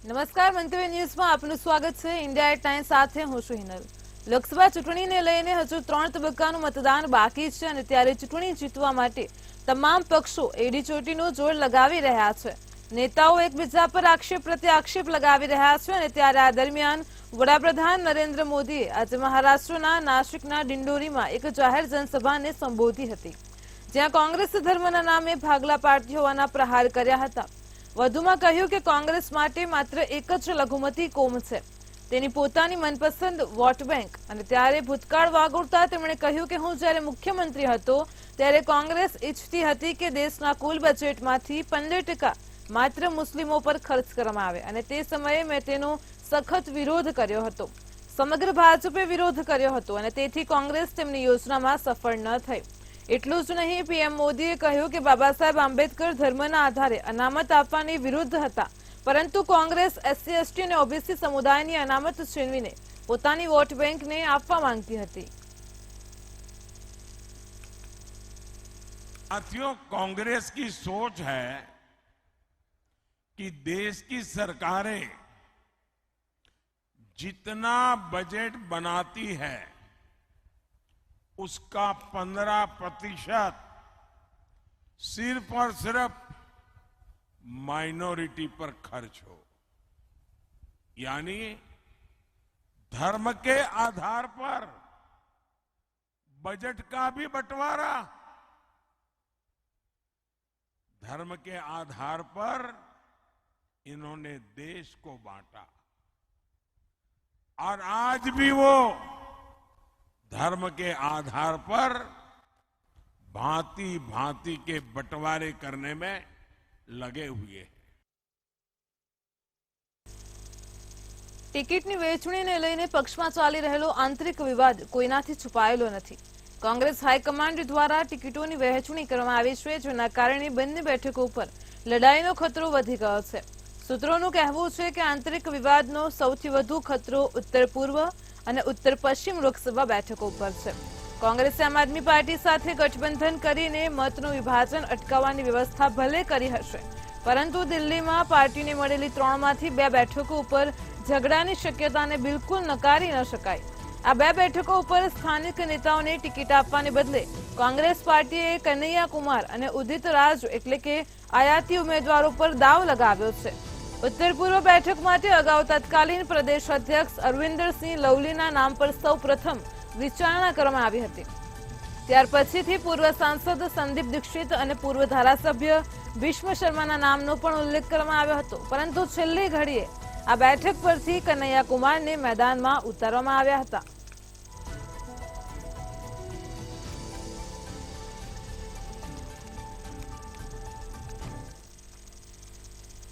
નમસ્કાર, મંતવ્ય ન્યૂઝમાં આપનું સ્વાગત છે। ઇન્ડિયા એટ 9 સાથે હું છું હિનલ। લોકસભા ચૂંટણીને લઈને હજુ 3 તબક્કાનું મતદાન બાકી છે અને ત્યારે ચૂંટણી જીતવા માટે તમામ પક્ષો એડી ચોટીનું જોર લગાવી રહ્યા છે। નેતાઓ એકબીજા પર આક્ષેપ પ્રત્યે આક્ષેપ લગાવી રહ્યા છે અને ત્યારે આ દરમિયાન વડાપ્રધાન નરેન્દ્ર મોદીએ આજે મહારાષ્ટ્રના નાસિકના ડિંડોરીમાં એક જાહેર જનસભાને સંબોધી હતી, જ્યાં કોંગ્રેસ ધર્મના નામે ભાગલા પાડતી હોવાના પ્રહાર કર્યા હતા। વધુમાં કહ્યું કે કોંગ્રેસ માટે માત્ર એક જ લઘુમતી કોમ છે, તેની પોતાની મનપસંદ વોટ બેંક। અને ત્યારે ભૂતકાળ વાગોળતા તેમણે કહ્યું કે હું જ્યારે મુખ્યમંત્રી હતો ત્યારે કોંગ્રેસ ઈચ્છતી હતી કે દેશના કુલ બજેટમાંથી 15% માત્ર મુસ્લિમો પર ખર્ચ કરવામાં આવે અને તે સમયે મેં તેનો સખત વિરોધ કર્યો હતો। સમગ્ર ભાજપે વિરોધ કર્યો હતો અને તેથી કોંગ્રેસ તેમની યોજનામાં સફળ ન થઈ। એટલું જ નહીં, પીએમ મોદીએ કહ્યું કે બાબા સાહેબ આંબેડકર ધર્મના આધારે અનામત આપવાની વિરુદ્ધ હતા, પરંતુ કોંગ્રેસ એસસી, એસટી અને ઓબીસી સમુદાયની અનામત છીનવીને પોતાની વોટ બેંકને આપવા માંગતી હતી। साथियों, कांग्रेस की सोच है कि देश की सरकारें जितना बजट बनाती है उसका 15% सिर्फ और सिर्फ माइनॉरिटी पर खर्च हो, यानी धर्म के आधार पर बजट का भी बंटवारा, धर्म के आधार पर इन्होंने देश को बांटा और आज भी वो धर्म के आधार पर भांति भांति के बंटवारे करने में लगे हुए हैं। ટિકિટની વહેંચણીને લઈને પક્ષમાં ચાલી રહેલો આંતરિક વિવાદ કોઈનાથી છુપાયેલો નથી। કોંગ્રેસ હાઈકમાન્ડ દ્વારા ટિકિટોની વહેંચણી કરવામાં આવી છે, જેના કારણે બંને બેઠકો ઉપર લડાઈનો ખતરો વધી ગયો છે। સૂત્રોનું કહેવું છે કે આંતરિક વિવાદનો સૌથી વધુ ખતરો ઉત્તર પૂર્વ અને ઉત્તર પશ્ચિમ લોકસભા બેઠકો પર છે। કોંગ્રેસે આમ આદમી પાર્ટી સાથે ગઠબંધન કરીને મતનું વિભાજન અટકાવવાની વ્યવસ્થા ભલે કરી હશે, પરંતુ દિલ્હીમાં પાર્ટીને મળેલી 3માંથી 2 બેઠકો ઉપર ઝઘડાની શક્યતાને બિલકુલ નકારી ન શકાય। આ 2 બેઠકો ઉપર સ્થાનિક નેતાઓને ટિકિટ આપવાને બદલે કોંગ્રેસ પાર્ટીએ કનૈયા કુમાર અને ઉદિત રાજ એટલે કે આયાતી ઉમેદવારો પર દાવ લગાવ્યો છે। ઉત્તર પૂર્વ બેઠક માટે અગાઉ તત્કાલીન પ્રદેશ અધ્યક્ષ અરવિંદરસિંહ લવલીના નામ પર સૌ પ્રથમ વિચારણા કરવામાં આવી હતી। ત્યાર પછીથી પૂર્વ સાંસદ સંદીપ દીક્ષિત અને પૂર્વ ધારાસભ્ય ભીષ્મ શર્માના નામનો પણ ઉલ્લેખ કરવામાં આવ્યો હતો, પરંતુ છેલ્લી ઘડીએ આ બેઠક પરથી કનૈયા કુમારને મેદાનમાં ઉતારવામાં આવ્યા હતા।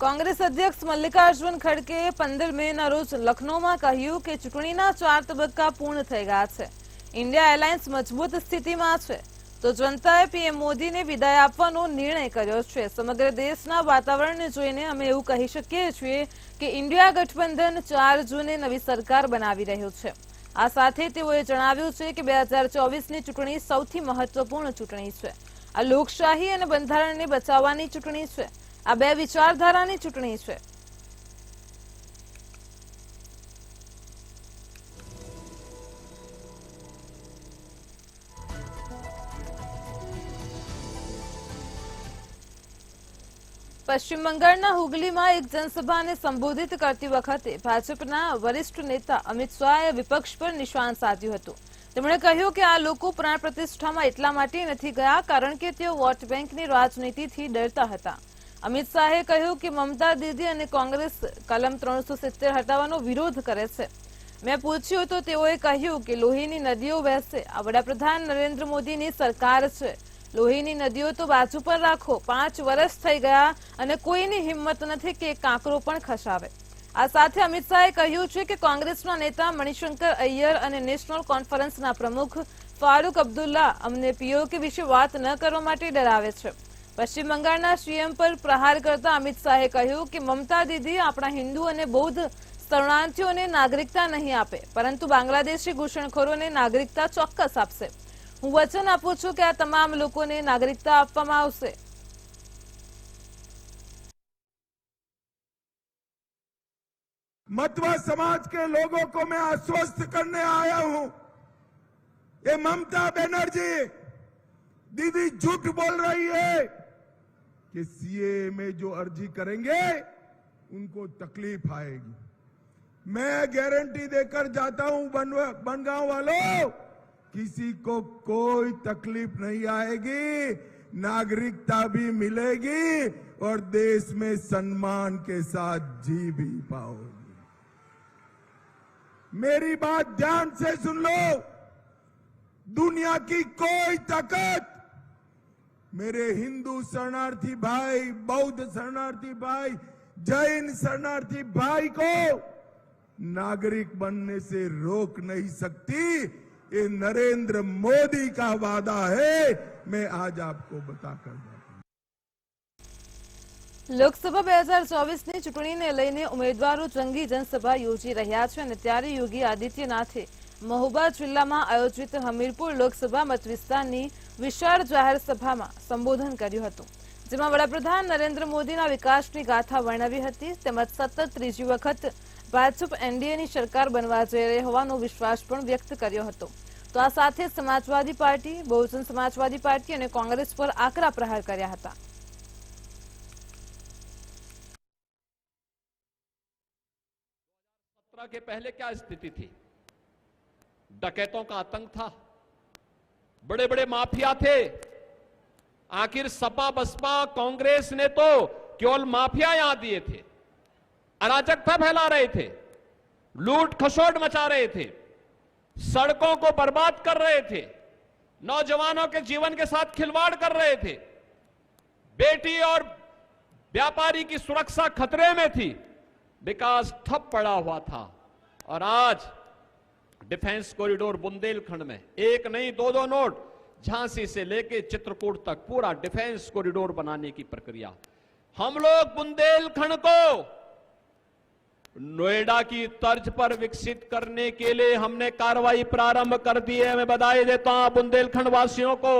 કોંગ્રેસ અધ્યક્ષ મલ્લિકાર્જુન ખડગેએ 15 મેના રોજ લખનૌમાં કહ્યું કે ચૂંટણીના 4 તબક્કા પૂર્ણ થઈ ગયા છે, ઇન્ડિયા એલાયન્સ મજબૂત સ્થિતિમાં છે, તો જનતાએ પીએમ મોદીને વિદાય આપવાનો નિર્ણય કર્યો છે। સમગ્ર દેશના વાતાવરણને જોઈને અમે એવું કહી શકીએ છીએ કે ઇન્ડિયા ગઠબંધન 4 જૂને નવી સરકાર બનાવી રહ્યું છે। આ સાથે તેઓએ જણાવ્યું છે કે 2024ની ચૂંટણી સૌથી મહત્વપૂર્ણ ચૂંટણી છે। આ લોકશાહી અને બંધારણને બચાવવાની ચૂંટણી છે। આ 2 વિચારધારાની ચૂંટણી છે। પશ્ચિમ બંગાળના હુગલીમાં એક જનસભાને સંબોધિત કરતી વખતે ભાજપના વરિષ્ઠ નેતા અમિત શાહે વિપક્ષ પર નિશાન સાધ્યું હતું। તેમણે કહ્યું કે આ લોકો પ્રાણ પ્રતિષ્ઠામાં એટલા માટે નથી ગયા કારણ કે તેઓ વોટ બેંકની રાજનીતિથી ડરતા હતા। અમિત શાહે કહ્યું કે મમતા દીદી અને કોંગ્રેસ કલમ 370 હટાવવાનો વિરોધ કરે છે। મેં પૂછ્યું તો તેઓએ કહ્યું કે લોહીની નદીઓ વહેશે, આ વડાપ્રધાન નરેન્દ્ર મોદીની સરકાર છે, લોહીની નદીઓ તો બાજુ પર રાખો। 5 વર્ષ થઈ ગયા અને કોઈની હિંમત નથી કે કાંકરો પણ ખસાવે। આ સાથે અમિત શાહે કહ્યું છે કે કોંગ્રેસના નેતા મણિશંકર અય્યર અને નેશનલ કોન્ફરન્સના પ્રમુખ ફારૂક અબ્દુલ્લા અમને પીઓકે વિશે વાત ન કરવા માટે ડરાવે છે। પશ્ચિમ બંગાળના સીએમ પર પ્રહાર કરતા અમિત શાહે કહ્યું કે મમતા દીદી આપણા હિન્દુ અને બૌદ્ધ શરણાર્થીઓને નાગરિકતા નહીં આપે, પરંતુ બાંગ્લાદેશી ઘૂસણખોરોને નાગરિકતા ચોક્કસ આપશે। હું વચન આપું છું કે આ તમામ લોકોને નાગરિકતા આપવામાં આવશે। मतवा समाज के लोगों को मैं आश्वस्त करने आया हूं। ये ममता बनर्जी दीदी झूठ बोल रही है कि सीए में जो अर्जी करेंगे उनको तकलीफ आएगी। मैं गारंटी देकर जाता हूं बनगांव वालों, किसी को कोई तकलीफ नहीं आएगी, नागरिकता भी मिलेगी और देश में सम्मान के साथ जी भी पाओगी। मेरी बात ध्यान से सुन लो। दुनिया की कोई ताकत मेरे हिंदू शरणार्थी भाई, बौद्ध शरणार्थी भाई, जैन शरणार्थी भाई को नागरिक बनने से रोक नहीं सकती। ये नरेंद्र मोदी का वादा है, मैं आज आपको बताकर जाता हूं। લોકસભા 2024ની ચૂંટણીને લઈને ઉમેદવારો જંગી જનસભા યોજી રહ્યા છે અને ત્યારે યોગી આદિત્યનાથે મહોબા જિલ્લામાં આયોજિત હમીરપુર લોકસભા મતવિસ્તારની વિશાળ જાહેર સભામાં સંબોધન કર્યું હતું, જેમાં વડાપ્રધાન નરેન્દ્ર મોદીના વિકાસની ગાથા વર્ણવી હતી તેમજ સતત ત્રીજી વખત ભાજપ એનડીએની સરકાર બનવા જઈ રહી હોવાનો વિશ્વાસ પણ વ્યક્ત કર્યો હતો। તો આ સાથે સમાજવાદી પાર્ટી, બહુજન સમાજવાદી પાર્ટી અને કોંગ્રેસ પર આકરા પ્રહાર કર્યા હતા। के पहले क्या स्थिति थी? डकैतों का आतंक था, बड़े बड़े माफिया थे। आखिर सपा बसपा कांग्रेस ने तो केवल माफिया यहां दिए थे, अराजकता फैला रहे थे, लूट खसोट मचा रहे थे, सड़कों को बर्बाद कर रहे थे, नौजवानों के जीवन के साथ खिलवाड़ कर रहे थे, बेटी और व्यापारी की सुरक्षा खतरे में थी, विकास ठप पड़ा हुआ था। और आज डिफेंस कॉरिडोर बुंदेलखंड में एक नहीं दो नोट, झांसी से लेके चित्रकूट तक पूरा डिफेंस कॉरिडोर बनाने की प्रक्रिया। हम लोग बुंदेलखंड को नोएडा की तर्ज पर विकसित करने के लिए हमने कार्रवाई प्रारंभ कर दी है। मैं बधाई देता हूं बुंदेलखंड वासियों को।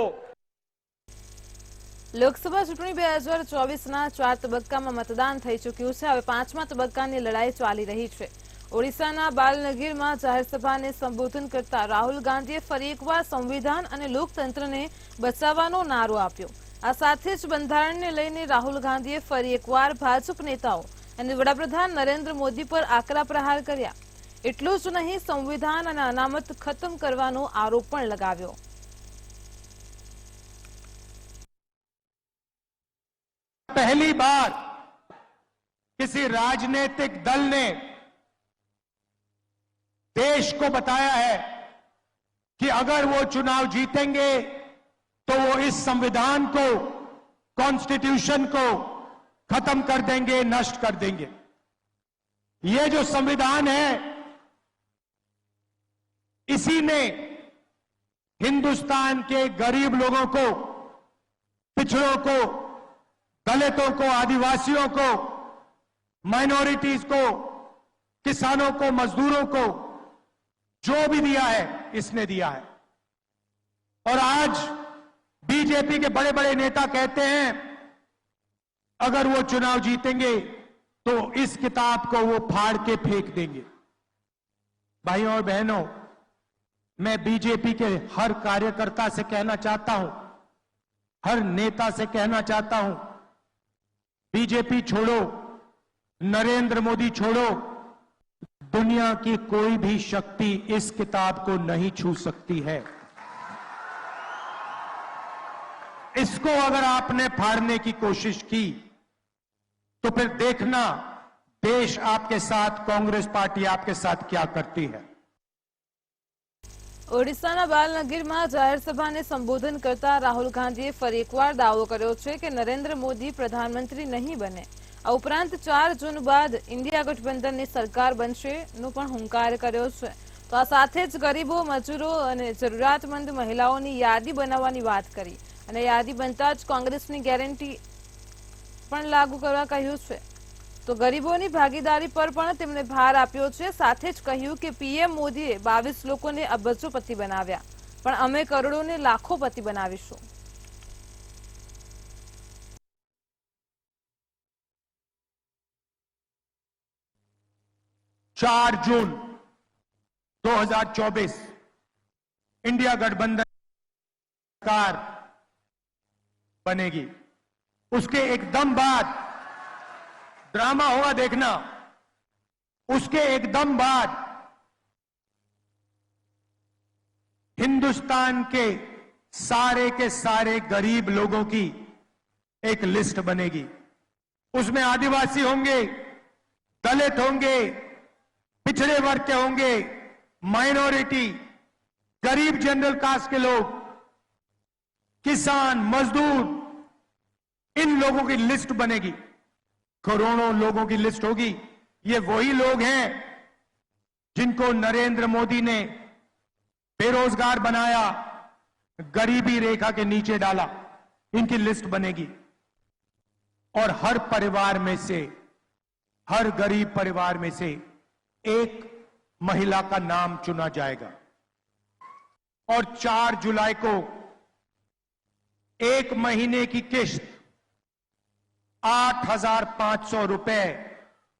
લોકસભા ચૂંટણી 2024ના 4 તબક્કામાં મતદાન થઈ ચૂક્યું છે। હવે 5મા તબક્કાની લડાઈ ચાલી રહી છે। ઓડિશાના બાલનગીરમાં જાહેર સભાને સંબોધન કરતા રાહુલ ગાંધીએ ફરી એકવાર સંવિધાન અને લોકતંત્રને બચાવવાનો નારો આપ્યો। આ સાથે જ બંધારણને લઈને રાહુલ ગાંધીએ ફરી એકવાર ભાજપ નેતાઓ અને વડાપ્રધાન નરેન્દ્ર મોદી પર આકરા પ્રહાર કર્યા। એટલું જ નહીં, સંવિધાન અને અનામત ખતમ કરવાનો આરોપ પણ લગાવ્યો। पहली बार किसी राजनीतिक दल ने देश को बताया है कि अगर वो चुनाव जीतेंगे तो वो इस संविधान को, कॉन्स्टिट्यूशन को खत्म कर देंगे, नष्ट कर देंगे। ये जो संविधान है, इसी ने हिंदुस्तान के गरीब लोगों को, पिछड़ों को, दलितों को, आदिवासियों को, माइनॉरिटीज को, किसानों को, मजदूरों को जो भी दिया है, इसने दिया है। और आज बीजेपी के बड़े बड़े नेता कहते हैं अगर वो चुनाव जीतेंगे तो इस किताब को वो फाड़ के फेंक देंगे। भाइयों और बहनों, मैं बीजेपी के हर कार्यकर्ता से कहना चाहता हूं, हर नेता से कहना चाहता हूं, बीजेपी छोड़ो, नरेंद्र मोदी छोड़ो, दुनिया की कोई भी शक्ति इस किताब को नहीं छू सकती है। इसको अगर आपने फाड़ने की कोशिश की तो फिर देखना देश आपके साथ, कांग्रेस पार्टी आपके साथ क्या करती है। ઓડિશાના બાલનગીરમાં જાહેર સભાને સંબોધન કરતા રાહુલ ગાંધીએ ફરી એકવાર દાવો કર્યો છે કે નરેન્દ્ર મોદી પ્રધાનમંત્રી નહીં બને। આ ઉપરાંત 4 જૂન બાદ ઇન્ડિયા ગઠબંધનની સરકાર બનશેનો પણ હુંકાર કર્યો છે। તો આ સાથે જ ગરીબો, મજૂરો અને જરૂરિયાતમંદ મહિલાઓની યાદી બનાવવાની વાત કરી અને યાદી બનતા જ કોંગ્રેસની ગેરંટી પણ લાગુ કરવા કહ્યું છે। તો ગરીબોની ભાગીદારી પર પણ તેમણે ભાર આપ્યો છે। સાથે જ કહ્યું કે પીએમ મોદીએ 22 લોકોને અબજોપતિ બનાવ્યા, પણ અમે કરોડોને લાખોપતિ બનાવીશું। 4 जून 2024 इंडिया गठबंधन सरकार बनेगी। उसके एकदम बाद ड्रामा होगा, देखना। उसके एकदम बाद हिंदुस्तान के सारे गरीब लोगों की एक लिस्ट बनेगी। उसमें आदिवासी होंगे, दलित होंगे, पिछड़े वर्ग के होंगे, माइनॉरिटी, गरीब जनरल कास्ट के लोग, किसान, मजदूर, इन लोगों की लिस्ट बनेगी। करोड़ों लोगों की लिस्ट होगी। ये वही लोग हैं जिनको नरेंद्र मोदी ने बेरोजगार बनाया, गरीबी रेखा के नीचे डाला। इनकी लिस्ट बनेगी और हर परिवार में से, हर गरीब परिवार में से एक महिला का नाम चुना जाएगा और 4 जुलाई को 1 महीने की किस्त 8,500 रुपए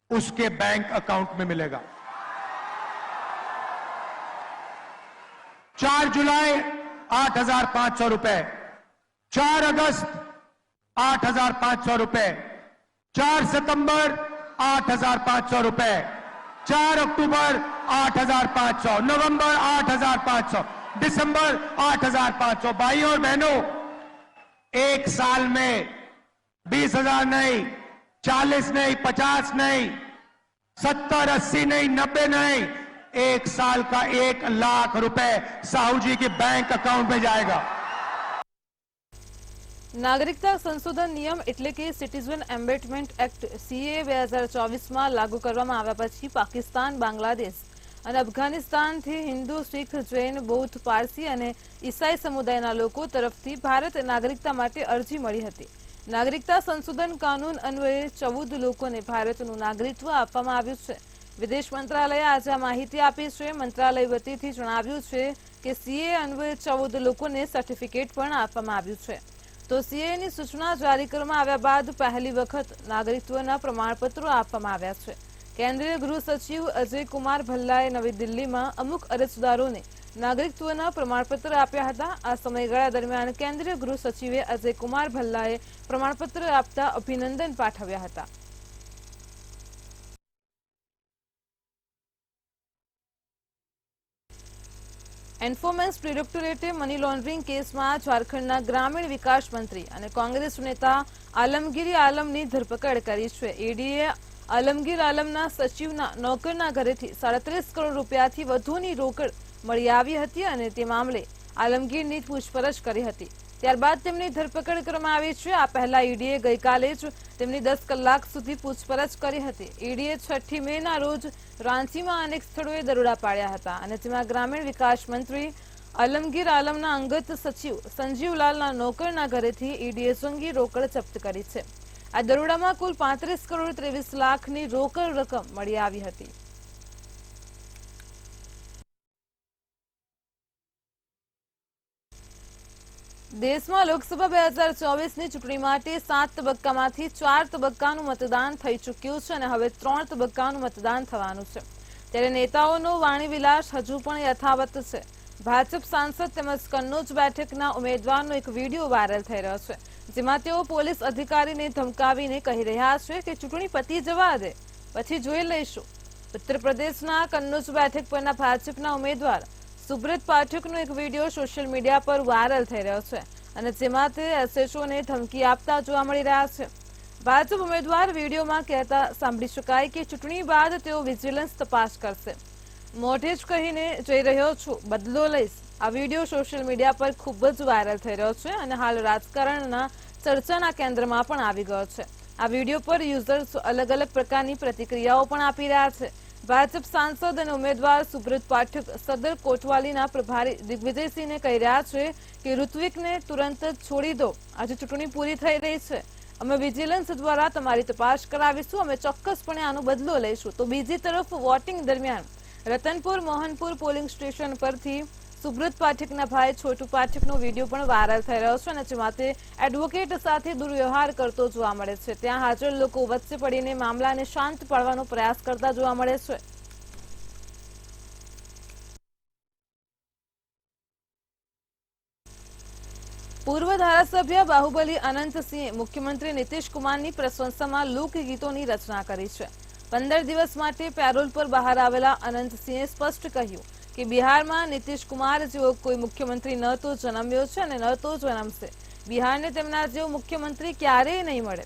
उसके बैंक अकाउंट में मिलेगा। 4 जुलाई 8,500 रुपए, 4 अगस्त 8,500 रुपए, 4 सितंबर 8,500 रुपए, 4 अक्टूबर 8,500, नवंबर 8,500, दिसंबर 8,500। भाइयों और बहनों, एक साल में 20,000 नहीं, 40 नहीं, 50 नहीं, 70, 80 नहीं, 90 नहीं, एक साल का 1 लाख रुपए साहू जी के बैंक अकाउंट में जाएगा। નાગરિકતા સંશોધન નિયમ એટલે કે સિટીઝન એમ્બેટમેન્ટ એક્ટ સીએ 2024માં લાગુ કરવામાં આવ્યા પછી પાકિસ્તાન, બાંગ્લાદેશ અને અફઘાનિસ્તાનથી હિન્દુ, શીખ, જૈન, બૌદ્ધ, પારસી અને ઈસાઈ સમુદાયના લોકો તરફથી ભારત નાગરિકતા માટે અરજી મળી હતી। નાગરિકતા સંશોધન કાનૂન અન્વયે 14 લોકોને ભારતનું નાગરિકત્વ આપવામાં આવ્યું છે। વિદેશ મંત્રાલયે આજે આ માહિતી આપી છે। મંત્રાલય વતીથી જણાવ્યું છે કે સીએ અન્વયે 14 લોકોને સર્ટિફિકેટ પણ આપવામાં આવ્યું છે। તો સીએની સૂચના જારી કરવામાં આવ્યા બાદ પહેલી વખત નાગરિકત્વના પ્રમાણપત્રો આપવામાં આવ્યા છે। કેન્દ્રીય ગૃહ સચિવ અજય કુમાર ભલ્લાએ નવી દિલ્હીમાં અમુક અરજદારોને નાગરિકત્વના પ્રમાણપત્ર આપ્યા હતા। આ સમયગાળા દરમિયાન કેન્દ્રીય ગૃહ સચિવે અજય કુમાર ભલ્લાએ પ્રમાણપત્ર આપતા અભિનંદન પાઠવ્યા હતા। એન્ફોર્સમેન્ટ ડિરેક્ટોરેટે મની લોન્ડરિંગ કેસમાં ઝારખંડના ગ્રામીણ વિકાસ મંત્રી અને કોંગ્રેસ નેતા આલમગીર આલમની ધરપકડ કરી છે। ઈડીએ આલમગીર આલમના સચિવના નોકરના ઘરેથી 37 કરોડ રૂપિયાથી વધુની રોકડ મળી આવી હતી અને તે મામલે આલમગીરની પૂછપરછ કરી હતી। ત્યારબાદ તેમની ધરપકડ કરવામાં આવી છે। આ પહેલા ઈડીએ ગઈકાલે જ તેમની 10 કલાક સુધી પૂછપરછ કરી હતી। ઈડીએ 6 મેના રોજ રાંચીમાં અનેક સ્થળોએ દરોડા પાડ્યા હતા અને જેમાં ગ્રામીણ વિકાસ મંત્રી આલમગીર આલમના અંગત સચિવ સંજીવલાલના નોકરના ઘરેથી ઈડીએ જંગી રોકડ જપ્ત કરી છે। આ દરોડામાં કુલ 35 કરોડ 23 લાખની રોકડ રકમ મળી આવી હતી। દેશમાં લોકસભા 2024ની ચૂંટણી માટે 7 તબક્કામાંથી 4 તબક્કાનું મતદાન થઈ ચૂક્યું છે અને હવે 3 તબક્કાનું મતદાન થવાનું છે। ત્યારે નેતાઓનો વાણીવિલાસ હજુ પણ યથાવત છે। ભાજપ સાંસદ તેમજ કન્નોજ બેઠકના ઉમેદવારનો એક વિડીયો વાયરલ થઈ રહ્યો છે, જેમાં તેઓ પોલીસ અધિકારીને ધમકાવીને કહી રહ્યા છે કે ચૂંટણી પતી જવા દે, પછી જોઈ લઈશું। ઉત્તર પ્રદેશના કન્નોજ બેઠક પરના ભાજપના ઉમેદવાર સુબ્રત પાઠકનો એક વિડીયો સોશિયલ મીડિયા પર વાયરલ થઈ રહ્યો છે અને જેમાં તે એસએચઓને ધમકી આપતા જોવા મળી રહ્યા છે। ભાજપ ઉમેદવાર વિડીયોમાં કહેતા સાંભળી શકાય કે ચૂંટણી બાદ તેઓ વિજિલન્સ તપાસ કરશે, મોઢે જ કહીને જઈ રહ્યો છું, બદલો લઈશ। આ વિડીયો સોશિયલ મીડિયા પર ખૂબ જ વાયરલ થઈ રહ્યો છે અને હાલ રાજકારણના ચર્ચાના કેન્દ્રમાં પણ આવી ગયો છે। આ વિડીયો પર યુઝર્સ અલગ અલગ પ્રકારની પ્રતિક્રિયાઓ પણ આપી રહ્યા છે। ભાજપ સાંસદ અને ઉમેદવાર સુબ્રત પાઠક સદર કોટવાલીના પ્રભારી દિગ્વિજયસિંહને કહી રહ્યા છે કે ઋત્વિકને તુરંત જ છોડી દો, આજે ચૂંટણી પૂરી થઈ રહી છે, અમે વિજિલન્સ દ્વારા તમારી તપાસ કરાવીશું, અમે ચોક્કસપણે આનો બદલો લઈશું। તો બીજી તરફ વોટિંગ દરમિયાન રતનપુર મોહનપુર પોલિંગ સ્ટેશન પરથી સુબ્રત પાઠકના ભાઈ છોટુ પાઠકનો વિડીયો પણ વાયરલ થઈ રહ્યો છે અને જેમાં તે એડવોકેટ સાથે દુર્વ્યવહાર કરતો જોવા મળે છે। ત્યાં હાજર લોકો વચ્ચે પડીને મામલાને શાંત પાડવાનો પ્રયાસ કરતા જોવા મળે છે। પૂર્વ ધારાસભ્ય બાહુબલી અનંતસિંહે મુખ્યમંત્રી નીતિશ કુમારની પ્રશંસામાં લોકગીતોની રચના કરી છે. 15 દિવસ માટે પેરોલ પર બહાર આવેલા અનંતસિંહે સ્પષ્ટ કહ્યું કે બિહારમાં નીતિશ કુમાર જેવો કોઈ મુખ્યમંત્રી ન તો જન્મ્યો છે અને ન તો જન્મશે. બિહારને તેમના જેવો મુખ્યમંત્રી ક્યારેય નહીં મળે.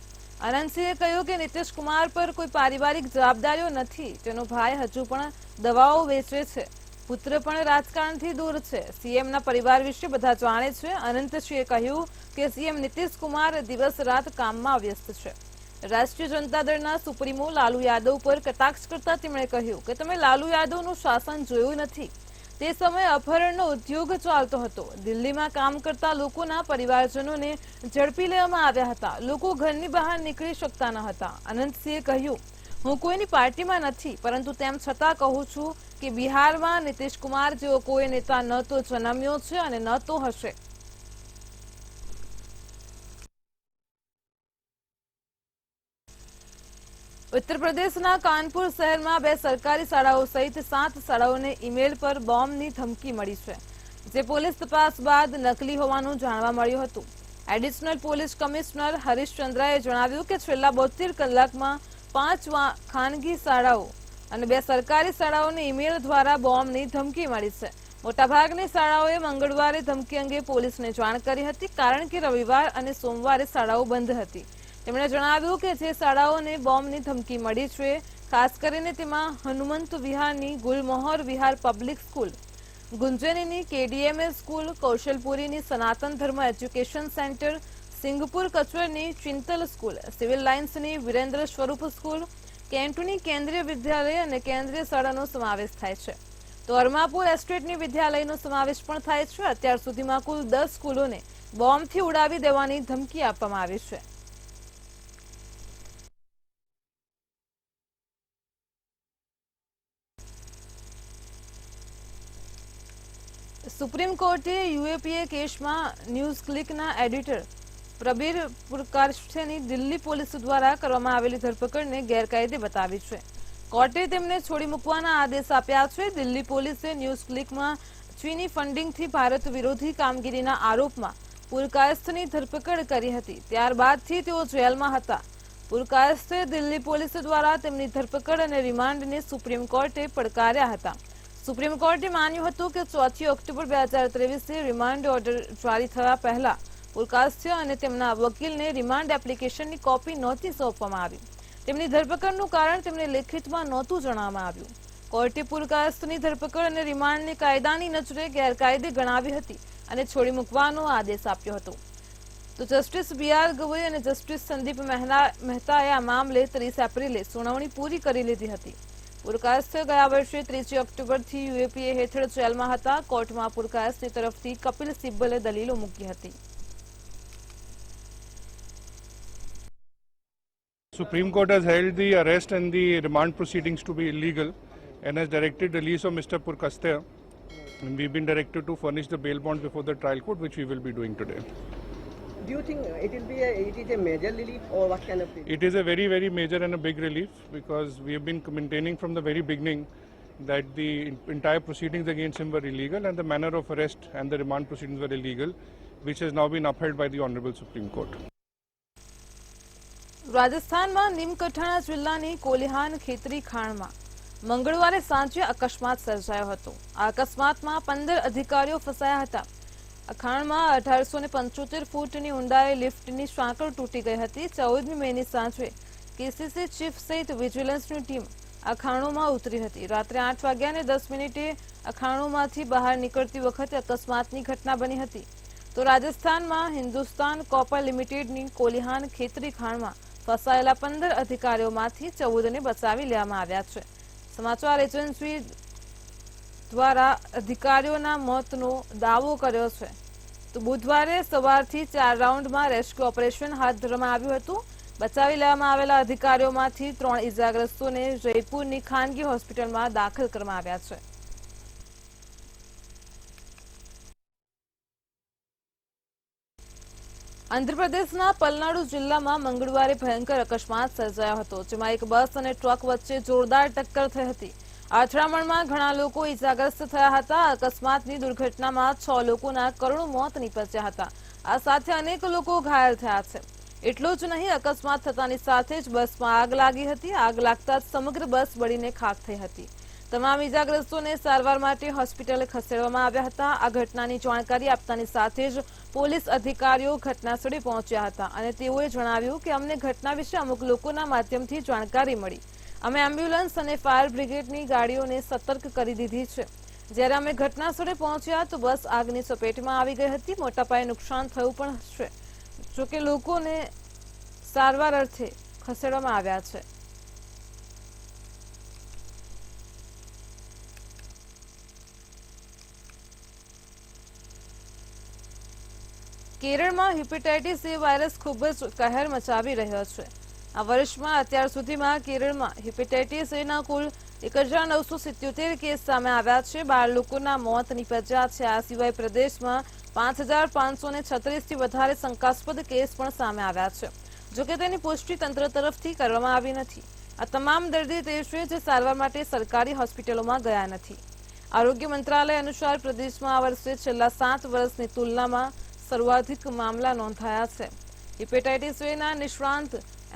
અનંતસિંહે કહ્યું કે નીતિશ કુમાર પર કોઈ પારિવારિક જવાબદારીઓ નથી. તેનો ભાઈ હજુ પણ દવાઓ વેચે છે. પુત્ર પણ રાજકારણથી દૂર છે. સીએમના પરિવાર વિશે બધા જાણે છે. અનંતસિંહે કહ્યું કે સીએમ નીતિશ કુમાર દિવસ રાત કામમાં વ્યસ્ત છે. રાષ્ટ્રીય જનતા દળના સુપ્રીમો લાલુ યાદવ પર કટાક્ષ કરતા તેમણે કહ્યું કે તમે લાલુ યાદવનું શાસન જોયું નથી. તે સમયે અપહરણનો ઉદ્યોગ ચાલતો હતો. દિલ્હીમાં કામ કરતા લોકોના પરિવારજનોને ઝડપી લેવામાં આવ્યા હતા. લોકો ઘરની બહાર નીકળી શકતા ન હતા. અનંતસિંહે કહ્યું, હું કોઈની પાર્ટીમાં નથી, પરંતુ તેમ છતાં કહું છું કે બિહારમાં નીતિશ કુમાર જેવો કોઈ નેતા ન તો જન્મ્યો છે અને ન તો હશે. ઉત્તર પ્રદેશના કાનપુર શહેરમાં 2 સરકારી શાળાઓ સહિત 7 શાળાઓને ઈમેલ પર બોમ્બની ધમકી મળી છે, જે પોલીસ તપાસ બાદ નકલી હોવાનું જાણવા મળ્યું હતું. એડિશનલ પોલીસ કમિશનર હરીશચંદ્રાએ જણાવ્યું કે છેલ્લા 72 કલાકમાં 5 ખાનગી શાળાઓ અને 2 સરકારી શાળાઓને ઈમેલ દ્વારા બોમ્બની ધમકી મળી છે. મોટાભાગની શાળાઓએ મંગળવારે ધમકી અંગે પોલીસને જાણ કરી હતી, કારણ કે રવિવાર અને સોમવારે શાળાઓ બંધ હતી. તેમણે જણાવ્યું કે જે શાળાઓને બોમ્બની ધમકી મળી છે, ખાસ કરીને તેમાં હનુમંત વિહારની ગુલમોહર વિહાર પબ્લિક સ્કૂલ, ગુંજનીની કેડીએમએ સ્કૂલ, કૌશલપુરીની સનાતન ધર્મ education centre, સિંગપુર કચરની ચિંતલ school, civil લાઇન્સની Virendra સ્વરૂપ સ્કૂલ, કેન્ટુની કેન્દ્રીય વિદ્યાલય અને કેન્દ્રીય શાળાનો સમાવેશ થાય છે. તો અરમાપુર એસ્ટેટની વિદ્યાલયનો સમાવેશ પણ થાય છે. અત્યાર સુધીમાં કુલ 10 સ્કૂલોને બોમ્બથી ઉડાવી દેવાની ધમકી આપવામાં આવી છે. સુપ્રીમ કોર્ટે યુએપીએ કેસમાં ન્યૂઝ ક્લિકના એડિટર પ્રબીર પુરકાશ્યની દિલ્હી પોલીસ દ્વારા કરવામાં આવેલી ધરપકડને ગેરકાયદે બતાવી છે. કોર્ટે તેમને છોડી મૂકવાના આદેશ આપ્યા છે. દિલ્હી પોલીસે ન્યૂઝ ક્લિકમાં ચીની ફંડિંગથી ભારત વિરોધી કામગીરીના આરોપમાં પુરકાયસ્થની ધરપકડ કરી હતી. ત્યારબાદથી તેઓ જેલમાં હતા. પુરકાયસ્થે દિલ્હી પોલીસ દ્વારા તેમની ધરપકડ અને રિમાન્ડને સુપ્રીમ કોર્ટે પડકાર્યા હતા. સુપ્રીમ કોર્ટે માન્યું હતું કે 4 ઓક્ટોબર 2023 રિમાન્ડ ઓર્ડર જારી થયા પહેલા પુરકાયસ્થ અને તેમના વકીલને રિમાન્ડ એપ્લિકેશનની કોપી નહોતી સોંપવામાં આવી. તેમની ધરપકડનું કારણ તેમને લેખિતમાં નહોતું જણાવવામાં આવ્યું. કોર્ટે પુરકાયસ્થની ધરપકડ અને રિમાન્ડને કાયદાની નજરે ગેરકાયદે ગણાવી હતી અને છોડી મૂકવાનો આદેશ આપ્યો હતો. તો જસ્ટિસ બી.આર. ગવઈ અને જસ્ટિસ સંદીપ મહેતાએ આ મામલે 30 એપ્રિલે સુનાવણી પૂરી કરી લીધી હતી. પુરકાયસ્થ ગયા વર્ષે 3 ઓક્ટોબરથી યુએપીએ હેઠળ જેલમાં હતા. કોર્ટમાં પુરકાયસ્થ તરફથી કપિલ સિબ્બલે દલીલો મૂકી હતી. Supreme Court has held the arrest and the remand proceedings to be illegal and has directed release of Mr. Purkasthya. And we've been directed to furnish the bail bonds before the trial court, which we will be doing today. Do you think it is a major relief or what kind of relief? It is a very, very major and a big relief because we have been maintaining from the very beginning that the entire proceedings against him were illegal and the manner of arrest and the remand proceedings were illegal, which has now been upheld by the Honorable Supreme Court. રાજસ્થાનમાં નીમકઠાણા જિલ્લાની કોલિહાન ખેતરી ખાણમાં મંગળવારે સાંજે અકસ્માત સર્જાયો હતો. આ અકસ્માતમાં 15 અધિકારીઓ ફસાયા હતા. આ ખાણમાં 1875 ફૂટની ઊંડાઈએ લિફ્ટની સાંકળ તૂટી ગઈ હતી. 14મી મેની સાંજે કેસીસી ચીફ સહિત વિજિલન્સની ટીમ આ ખાણોમાં ઉતરી હતી. રાત્રે 8:10 આ ખાણોમાંથી બહાર નીકળતી વખતે અકસ્માતની ઘટના બની હતી. તો રાજસ્થાનમાં હિન્દુસ્તાન કોપર લિમિટેડની કોલિહાન ખેતરી ખાણમાં ફસાયેલા 15 અધિકારીઓમાંથી 14ને બચાવી લેવામાં આવ્યા છે. સમાચાર એજન્સી દ્વારા અધિકારીઓના મોતનો દાવો કર્યો છે. તો બુધવારે સવારથી 4 રાઉન્ડમાં રેસ્ક્યુ ઓપરેશન હાથ ધરવામાં આવ્યું હતું. બચાવી લેવામાં આવેલા અધિકારીઓમાંથી 3 ઇજાગ્રસ્તોને જયપુરની ખાનગી હોસ્પિટલમાં દાખલ કરવામાં આવ્યા છે. આંધ્રપ્રદેશના પલનાડુ જિલ્લામાં મંગળવારે ભયંકર અકસ્માત સર્જાયો હતો, જેમાં એક બસ અને ટ્રક વચ્ચે જોરદાર ટક્કર થઈ હતી. આ અથડામણમાં ઘણા લોકો ઇજાગ્રસ્ત થયા હતા. અકસ્માતની દુર્ઘટનામાં 6 લોકોના કરુણ મોત નીપજ્યા હતા. આ સાથે અનેક લોકો ઘાયલ થયા છે। એટલું જ નહીં, અકસ્માત થતાની સાથે જ બસમાં આગ લાગી હતી। આગ લાગતા જ સમગ્ર બસ બળીને ખાખ થઈ હતી। તમામ ઈજાગ્રસ્તોને સારવાર માટે હોસ્પિટલે ખસેડવામાં આવ્યા હતા। આ ઘટનાની જાણકારી આપતાની સાથે જ પોલીસ અધિકારીઓ ઘટનાસ્થળે પહોંચ્યા હતા અને તેઓએ જણાવ્યું કે અમને ઘટના વિશે અમુક લોકોના માધ્યમથી જાણકારી મળી। અમે એમ્બ્યુલન્સ અને ફાયર બ્રિગેડની ગાડીઓને સતર્ક કરી દીધી છે। જ્યારે અમે ઘટનાસ્થળે પહોંચ્યા તો બસ આગની ચપેટમાં આવી ગઈ હતી। મોટા પાયે નુકસાન થયું પણ છે, જોકે લોકોને સારવાર અર્થે ખસેડવામાં આવ્યા છે। કેરળમાં હેપેટાઇટિસ એ વાયરસ ખૂબ જ કહેર મચાવી રહ્યો છે। આ વર્ષમાં અત્યાર સુધીમાં કેરળમાં હેપેટાઇટિસ એના કુલ 1977 કેસ સામે આવ્યા છે। 12 લોકોના મોત નીપજ્યા છે। આ સિવાય પ્રદેશમાં 5536 થી વધારે શંકાસ્પદ કેસ પણ સામે આવ્યા છે, જોકે તેની પુષ્ટિ તંત્ર તરફથી કરવામાં આવી નથી। આ તમામ દર્દી તે છે જે સારવાર માટે સરકારી હોસ્પિટલોમાં ગયા નથી। આરોગ્ય મંત્રાલય અનુસાર પ્રદેશમાં આ વર્ષે છેલ્લા 7 વર્ષની તુલનામાં સર્વાધિક મામલા નોંધાયા છે। હેપેટાઇટિસ એના નિષ્ણાંત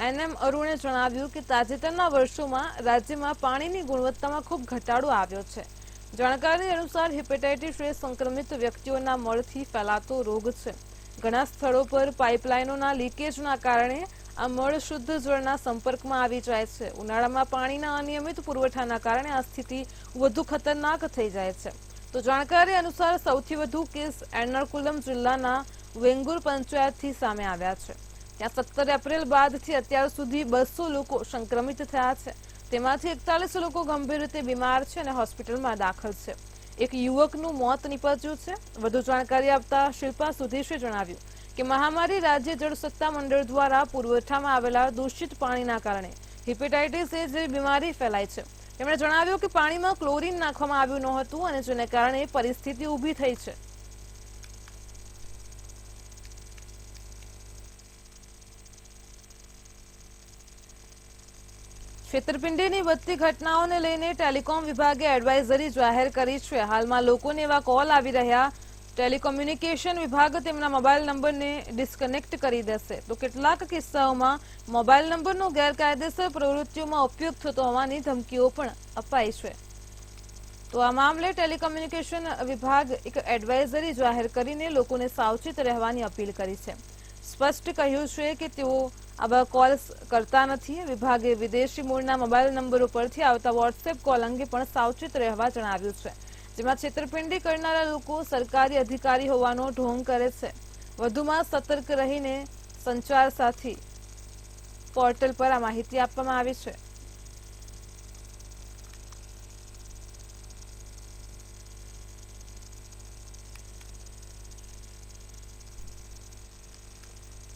એનએમ અરુણે જણાવ્યું કે તાજેતરના વર્ષોમાં રાજ્યમાં પાણીની ગુણવત્તામાં ખૂબ ઘટાડો આવ્યો છે। જાણકારી અનુસાર હેપેટાઇટિસ એ સંક્રમિત વ્યક્તિઓના મળથી ફેલાતો રોગ છે। ઘણા સ્થળો પર પાઇપલાઇનોના લીકેજના કારણે આ મળ શુદ્ધ જળના સંપર્કમાં આવી જાય છે। ઉનાળામાં પાણીના અનિયમિત પુરવઠાના કારણે આ સ્થિતિ વધુ ખતરનાક થઈ જાય છે। તો જાણકારી અનુસાર સૌથી વધુ કેસ એર્નાકુલમ જિલ્લાના વેંગુર પંચાયતથી સામે આવ્યા છે। ત્યાં 17 એપ્રિલ બાદથી અત્યાર સુધી 200 લોકો સંક્રમિત થયા છે। તેમાંથી 41 લોકો ગંભીર રીતે બીમાર છે અને હોસ્પિટલમાં દાખલ છે। એક યુવકનું મોત નીપજ્યું છે। વધુ જાણકારી આપતા શિલ્પા સુધીશે જણાવ્યું કે મહામારી રાજ્ય જળ સત્તા મંડળ દ્વારા પુરવઠામાં આવેલા દૂષિત પાણીના કારણે હેપેટાઇટિસ એ જેવી બીમારી ફેલાય છે। તેમણે જણાવ્યું કે પાણીમાં ક્લોરીન નાખવામાં આવ્યું નહોતું અને જેને કારણે પરિસ્થિતિ ઊભી થઈ છે। છેતરપિંડીની વધતી ઘટનાઓને લઈને ટેલિકોમ વિભાગે એડવાઇઝરી જાહેર કરી છે। હાલમાં લોકોને એવા કોલ આવી રહ્યા, ટેલિકોમ્યુનિકેશન વિભાગ તેમના મોબાઈલ નંબરને ડિસ્કનેક્ટ કરી દેશે, તો કેટલાક કિસ્સાઓમાં મોબાઈલ નંબરનો ગેરકાયદેસર પ્રવૃત્તિઓમાં ઉપયોગ થતો હોવાની ધમકીઓ પણ અપાઈ છે। તો આ મામલે ટેલિકોમ્યુનિકેશન વિભાગ એક એડવાઇઝરી જાહેર કરીને લોકોને સાવચેત રહેવાની અપીલ કરી છે। સ્પષ્ટ કહ્યું છે કે તેઓ આવા કોલ્સ કરતા નથી। વિભાગે વિદેશી મૂળના મોબાઈલ નંબરો પરથી આવતા વોટ્સએપ કોલ અંગે પણ સાવચેત રહેવા જણાવ્યું છે, જેમાં છેતરપિંડી કરનારા લોકો સરકારી અધિકારી હોવાનો ઢોંગ કરે છે। વધુમાં સતર્ક રહીને સંચાર સાથી પોર્ટલ પર આ માહિતી આપવામાં આવી છે।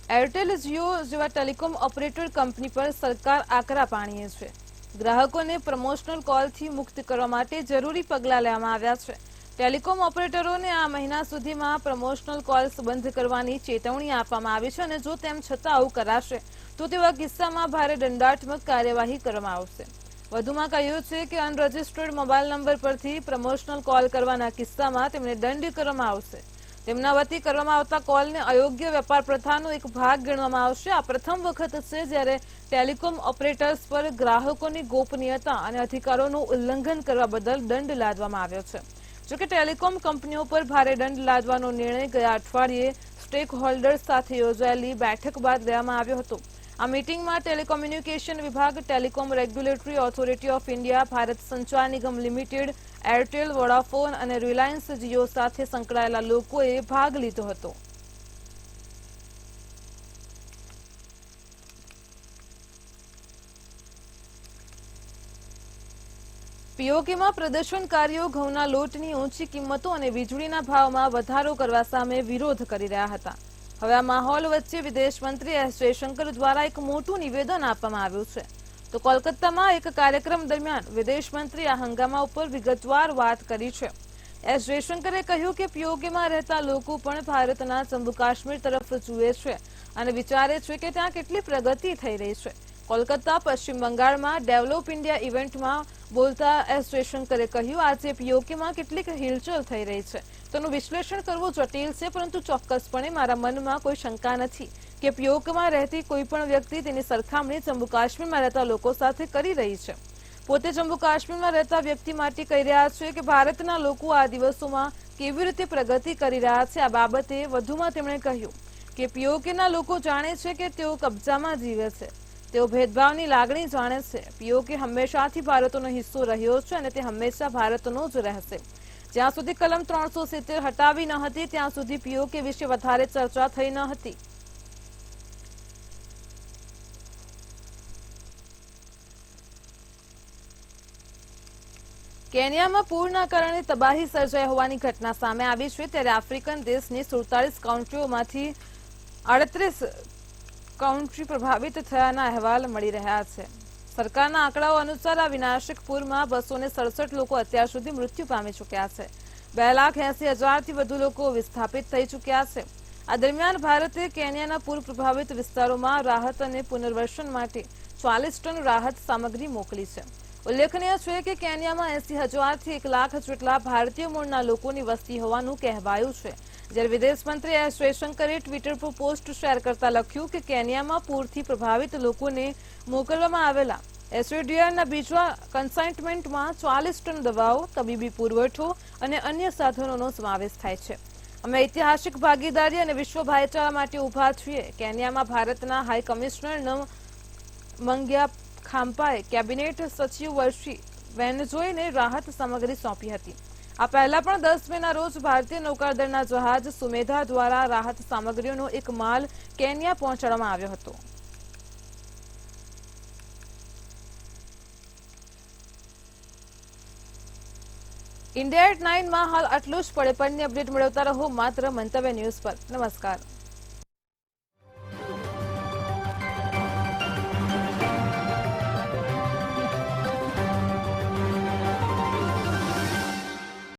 એરટેલ, જીઓ જેવા ટેલિકોમ ઓપરેટર કંપની પર સરકાર આકરા પાણીએ છે। ગ્રાહકોને પ્રમોશનલ કોલથી મુક્ત કરવા માટે જરૂરી પગલાં લેવામાં આવ્યા છે। ટેલિકોમ ઓપરેટરોને આ મહિના સુધીમાં પ્રમોશનલ કોલ્સ બંધ કરવાની ચેતવણી આપવામાં આવી છે અને જો તેમ છતાં આવું કરાશે તો તેવા કિસ્સામાં ભારે દંડાત્મક કાર્યવાહી કરવામાં આવશે। વધુમાં કહ્યું છે કે અનરજિસ્ટર્ડ મોબાઈલ નંબર પરથી પ્રમોશનલ કોલ કરવાના કિસ્સામાં તેમને દંડ કરવામાં આવશે। તેમના વતી કરવામાં આવતા કોલને અયોગ્ય વેપાર પ્રથાનો એક ભાગ ગણવામાં આવશે। આ પ્રથમ વખત છે જ્યારે ટેલિકોમ ઓપરેટર્સ પર ગ્રાહકોની ગોપનીયતા અને અધિકારોનું ઉલ્લંઘન કરવા બદલ દંડ લાદવામાં આવ્યો છે। જોકે ટેલિકોમ કંપનીઓ પર ભારે દંડ લાદવાનો નિર્ણય ગયા અઠવાડિયે સ્ટેક હોલ્ડર્સ સાથે યોજાયેલી બેઠક બાદ લેવામાં આવ્યો હતો। આ મીટિંગમાં ટેલિકોમ્યુનિકેશન વિભાગ, telecom regulatory authority of India, Bharat સંચાર નિગમ લિમિટેડ, એરટેલ, વોડાફોન અને રિલાયન્સ જીઓ સાથે સંકળાયેલા લોકોએ ભાગ લીધો હતો। પીઓકેમાં પ્રદર્શનકારીઓ ઘઉંના લોટની ઊંચી કિંમતો અને વીજળીના ભાવમાં વધારો કરવા સામે વિરોધ કરી રહ્યા હતા। હવે આ માહોલ વચ્ચે વિદેશ મંત્રી એસ જયશંકર દ્વારા એક મોટું નિવેદન આપવામાં આવ્યું છે। તો કોલકાતામાં એક કાર્યક્રમ દરમિયાન વિદેશ મંત્રી આ હંગામા ઉપર વિગતવાર વાત કરી છે। એસ જયશંકરે કહ્યું કે પીઓકેમાં રહેતા લોકો પણ ભારતના જમ્મુ કાશ્મીર તરફ જુએ છે અને વિચારે છે કે ત્યાં કેટલી પ્રગતિ થઈ રહી છે। કોલકાતા, પશ્ચિમ બંગાળમાં ડેવલપ ઇન્ડિયા ઇવેન્ટમાં બોલતા એસ જયશંકરે કહ્યું, આજે પીઓકેમાં કેટલીક હિલચલ થઈ રહી છે। તેનું વિશ્લેષણ કરવું જટિલ છે, પરંતુ ચોક્કસપણે મારા મનમાં કોઈ શંકા નથી કે પીઓકેમાં રહેતી કોઈ પણ વ્યક્તિ તેની સરખામણી જમ્મુ કાશ્મીરમાં રહેતા લોકો સાથે કરી રહી છે. પોતે જમ્મુ કાશ્મીરમાં રહેતા વ્યક્તિ માટે કહી રહ્યા છે કે ભારતના લોકો આ દિવસોમાં કેવી રીતે પ્રગતિ કરી રહ્યા છે. આ બાબતે વધુમાં તેમણે કહ્યું કે પીઓકેના લોકો જાણે છે કે તેઓ કબજામાં જીવે છે. તેઓ ભેદભાવની લાગણી જાણે છે. પીઓકે હંમેશાથી ભારતનો હિસ્સો રહ્યો છે અને તે હંમેશા ભારતનો જ રહેશે. જ્યાં સુધી કલમ 370 હટાવી ન હતી ત્યાં સુધી પીઓકે વિશે વધારે ચર્ચા થઈ ન હતી. કેન્યામાં પૂરના કારણે તબાહી સર્જાઈ હોવાની ઘટના સામે આવી છે. ત્યારે આફ્રિકન દેશની 47 કાઉન્ટ્રીઓમાંથી 38 કાઉન્ટ્રી પ્રભાવિત થયાના અહેવાલ મળી રહ્યા છે. સરકારના આંકડાઓ અનુસાર આ વિનાશક પૂરમાં 267 લોકો અત્યાર સુધી મૃત્યુ પામી ચૂક્યા છે. 2,80,000થી વધુ લોકો વિસ્થાપિત થઈ ચૂક્યા છે. આ દરમિયાન ભારતે કેન્યાના પૂર પ્રભાવિત વિસ્તારોમાં રાહત અને પુનર્વસન માટે 40 ટન રાહત સામગ્રી મોકલી છે. ઉલ્લેખનીય છે કે કેન્યામાં 80,000થી 1 લાખ જેટલા ભારતીય મૂળના લોકોની વસ્તી હોવાનું કહેવાયું છે. જ્યારે વિદેશ મંત્રી એસ જયશંકરે ટ્વિટર પર પોસ્ટ શેર કરતા લખ્યું કે કેન્યામાં પૂરથી પ્રભાવિત લોકોને મોકલવામાં આવેલા એસડીઆરના બીજા કન્સાઇનમેન્ટમાં 40 ટન દવાઓ, તબીબી પુરવઠો અને અન્ય સાધનોનો સમાવેશ થાય છે. અમે ઐતિહાસિક ભાગીદારી અને વિશ્વ ભાઈચારા માટે ઉભા છીએ. કેન્યામાં ભારતના હાઈ કમિશનર મંગ્યા ખામ્પાએ કેબિનેટ સચિવ વર્ષી વેનઝોઈને રાહત સામગ્રી સોંપી હતી. આ પહેલા પણ 10 મેના રોજ ભારતીય નૌકાદળના જહાજ સુમેધા દ્વારા રાહત સામગ્રીઓનો એક માલ કેન્યા પહોંચાડવામાં આવ્યો હતો. India@9 માં હાલ આટલું જ. પડે પણની અપડેટ મેળવતા રહો માત્ર મંતવ્ય ન્યૂઝ પર. નમસ્કાર.